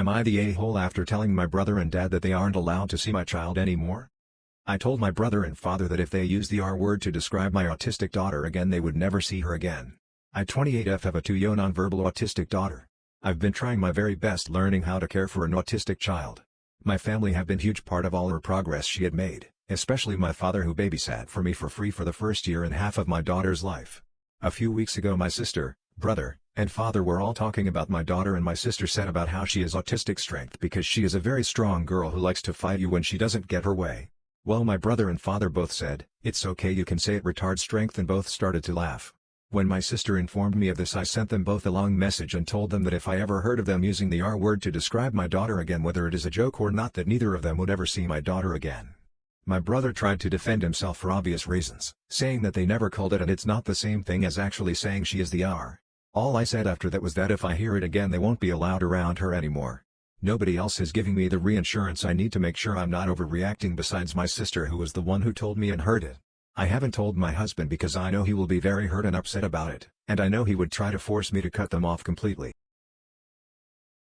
Am I the a-hole after telling my brother and dad that they aren't allowed to see my child anymore? I told my brother and father that if they used the R word to describe my autistic daughter again they would never see her again. I 28F have a 2-year nonverbal autistic daughter. I've been trying my very best learning how to care for an autistic child. My family have been a huge part of all her progress she had made, especially my father who babysat for me for free for the first year and half of my daughter's life. A few weeks ago my sister, brother, and father were all talking about my daughter and my sister said about how she has autistic strength because she is a very strong girl who likes to fight you when she doesn't get her way. Well, my brother and father both said, "It's okay, you can say it, retard strength," and both started to laugh. When my sister informed me of this I sent them both a long message and told them that if I ever heard of them using the R word to describe my daughter again, whether it is a joke or not, that neither of them would ever see my daughter again. My brother tried to defend himself for obvious reasons, saying that they never called it and it's not the same thing as actually saying she is the R. All I said after that was that if I hear it again they won't be allowed around her anymore. Nobody else is giving me the reassurance I need to make sure I'm not overreacting besides my sister, who was the one who told me and heard it. I haven't told my husband because I know he will be very hurt and upset about it, and I know he would try to force me to cut them off completely.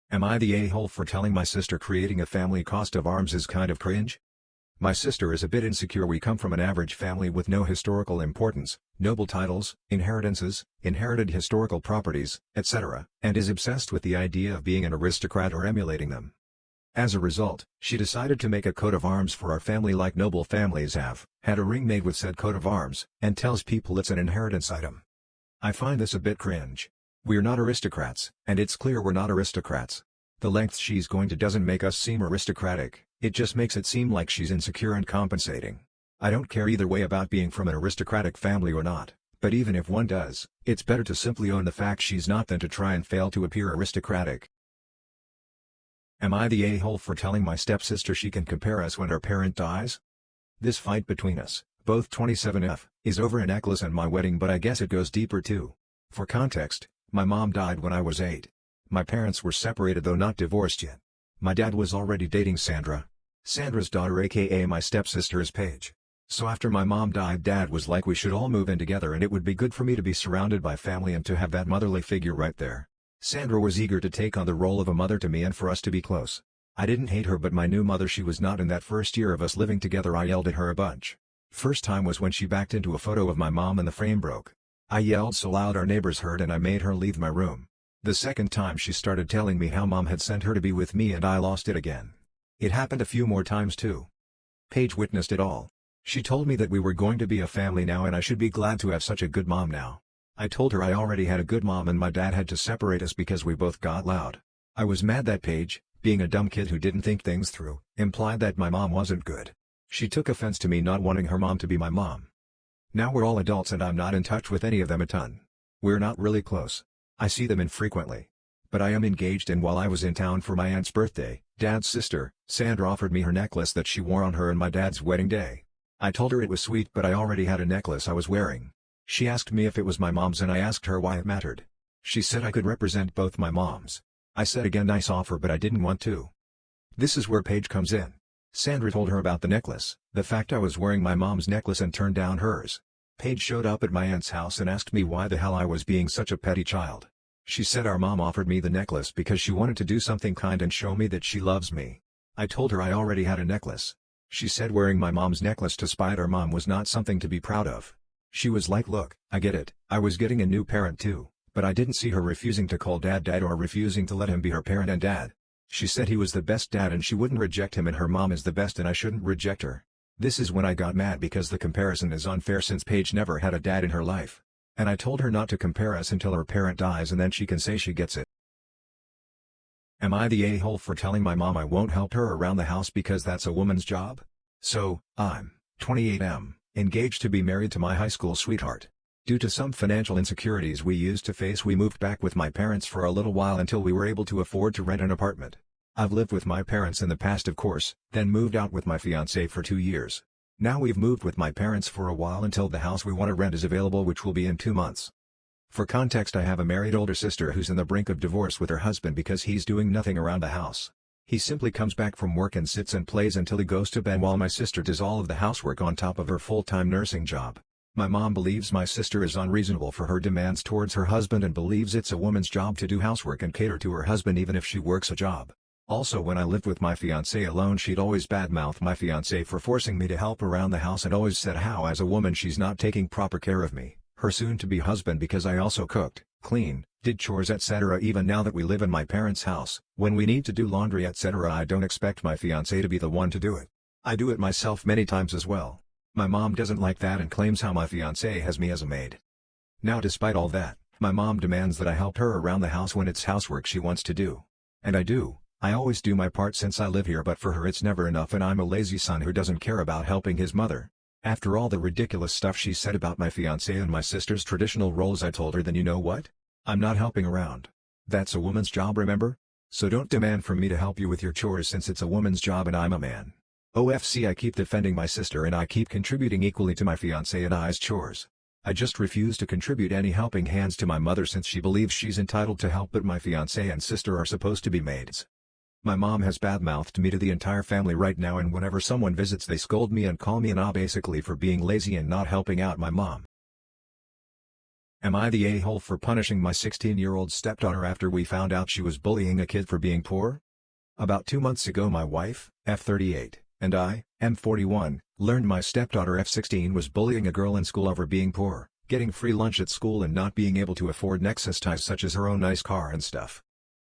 Am I the a-hole for telling my sister creating a family cost of arms is kind of cringe? My sister is a bit insecure. We come from an average family with no historical importance, noble titles, inheritances, inherited historical properties, etc., and is obsessed with the idea of being an aristocrat or emulating them. As a result, she decided to make a coat of arms for our family like noble families have, had a ring made with said coat of arms, and tells people it's an inheritance item. I find this a bit cringe. We're not aristocrats, and it's clear we're not aristocrats. The lengths she's going to doesn't make us seem aristocratic, it just makes it seem like she's insecure and compensating. I don't care either way about being from an aristocratic family or not, but even if one does, it's better to simply own the fact she's not than to try and fail to appear aristocratic. Am I the a-hole for telling my stepsister she can compare us when her parent dies? This fight between us, both 27F, is over a necklace and my wedding, but I guess it goes deeper too. For context, my mom died when I was 8. My parents were separated though not divorced yet. My dad was already dating Sandra. Sandra's daughter aka my stepsister is Paige. So after my mom died Dad was like we should all move in together and it would be good for me to be surrounded by family and to have that motherly figure right there. Sandra was eager to take on the role of a mother to me and for us to be close. I didn't hate her, but my new mother she was not. In that first year of us living together I yelled at her a bunch. First time was when she backed into a photo of my mom and the frame broke. I yelled so loud our neighbors heard and I made her leave my room. The second time she started telling me how mom had sent her to be with me and I lost it again. It happened a few more times too. Paige witnessed it all. She told me that we were going to be a family now and I should be glad to have such a good mom now. I told her I already had a good mom and my dad had to separate us because we both got loud. I was mad that Paige, being a dumb kid who didn't think things through, implied that my mom wasn't good. She took offense to me not wanting her mom to be my mom. Now we're all adults and I'm not in touch with any of them a ton. We're not really close. I see them infrequently. But I am engaged, and while I was in town for my aunt's birthday, Dad's sister, Sandra, offered me her necklace that she wore on her and my dad's wedding day. I told her it was sweet but I already had a necklace I was wearing. She asked me if it was my mom's and I asked her why it mattered. She said I could represent both my moms. I said again nice offer but I didn't want to. This is where Paige comes in. Sandra told her about the necklace, the fact I was wearing my mom's necklace and turned down hers. Paige showed up at my aunt's house and asked me why the hell I was being such a petty child. She said our mom offered me the necklace because she wanted to do something kind and show me that she loves me. I told her I already had a necklace. She said wearing my mom's necklace to spite our mom was not something to be proud of. She was like, look, I get it, I was getting a new parent too, but I didn't see her refusing to call Dad Dad or refusing to let him be her parent and dad. She said he was the best dad and she wouldn't reject him and her mom is the best and I shouldn't reject her. This is when I got mad because the comparison is unfair since Paige never had a dad in her life. And I told her not to compare us until her parent dies and then she can say she gets it. Am I the a-hole for telling my mom I won't help her around the house because that's a woman's job? So, I'm 28M, engaged to be married to my high school sweetheart. Due to some financial insecurities we used to face we moved back with my parents for a little while until we were able to afford to rent an apartment. I've lived with my parents in the past of course, then moved out with my fiancée for 2 years. Now we've moved with my parents for a while until the house we want to rent is available, which will be in 2 months. For context, I have a married older sister who's in the brink of divorce with her husband because he's doing nothing around the house. He simply comes back from work and sits and plays until he goes to bed while my sister does all of the housework on top of her full-time nursing job. My mom believes my sister is unreasonable for her demands towards her husband and believes it's a woman's job to do housework and cater to her husband even if she works a job. Also, when I lived with my fiancée alone, she'd always badmouth my fiancée for forcing me to help around the house and always said how as a woman she's not taking proper care of me, her soon-to-be husband, because I also cooked, cleaned, did chores etc. Even now that we live in my parents' house, when we need to do laundry etc. I don't expect my fiancé to be the one to do it. I do it myself many times as well. My mom doesn't like that and claims how my fiancé has me as a maid. Now despite all that, my mom demands that I help her around the house when it's housework she wants to do. And I do. I always do my part since I live here, but for her it's never enough and I'm a lazy son who doesn't care about helping his mother. After all the ridiculous stuff she said about my fiancé and my sister's traditional roles, I told her, then you know what? I'm not helping around. That's a woman's job, remember? So don't demand from me to help you with your chores since it's a woman's job and I'm a man. OFC, I keep defending my sister and I keep contributing equally to my fiancé and I's chores. I just refuse to contribute any helping hands to my mother since she believes she's entitled to help, but my fiancé and sister are supposed to be maids. My mom has badmouthed me to the entire family right now, and whenever someone visits they scold me and call me an basically for being lazy and not helping out my mom. Am I the a-hole for punishing my 16-year-old stepdaughter after we found out she was bullying a kid for being poor? About 2 months ago my wife, F38, and I, M41, learned my stepdaughter F16 was bullying a girl in school over being poor, getting free lunch at school and not being able to afford necessities such as her own nice car and stuff.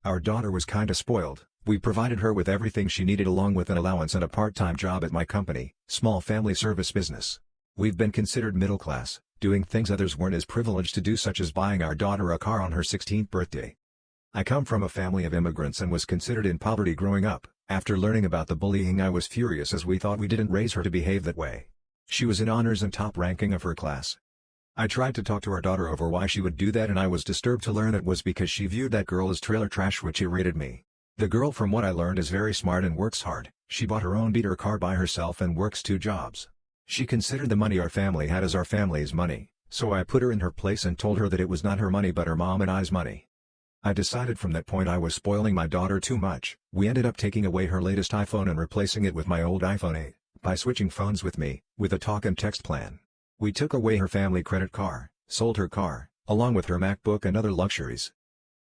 Our daughter was kinda spoiled. We provided her with everything she needed along with an allowance and a part-time job at my company, small family service business. We've been considered middle class, doing things others weren't as privileged to do, such as buying our daughter a car on her 16th birthday. I come from a family of immigrants and was considered in poverty growing up. After learning about the bullying I was furious as we thought we didn't raise her to behave that way. She was in honors and top ranking of her class. I tried to talk to our daughter over why she would do that and I was disturbed to learn it was because she viewed that girl as trailer trash, which irritated me. The girl, from what I learned, is very smart and works hard. She bought her own beater car by herself and works 2 jobs. She considered the money our family had as our family's money, so I put her in her place and told her that it was not her money but her mom and I's money. I decided from that point I was spoiling my daughter too much. We ended up taking away her latest iPhone and replacing it with my old iPhone 8, by switching phones with me, with a talk and text plan. We took away her family credit card, sold her car, along with her MacBook and other luxuries.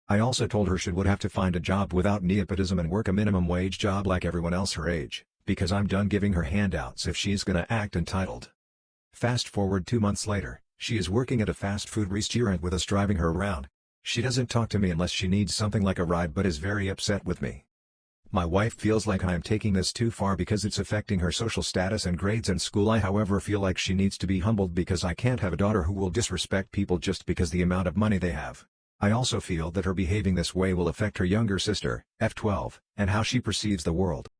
I also told her she would have to find a job without nepotism and work a minimum wage job like everyone else her age, because I'm done giving her handouts if she's gonna act entitled. Fast forward 2 months later, she is working at a fast food restaurant with us driving her around. She doesn't talk to me unless she needs something like a ride but is very upset with me. My wife feels like I am taking this too far because it's affecting her social status and grades in school. I however feel like she needs to be humbled because I can't have a daughter who will disrespect people just because the amount of money they have. I also feel that her behaving this way will affect her younger sister, F12, and how she perceives the world.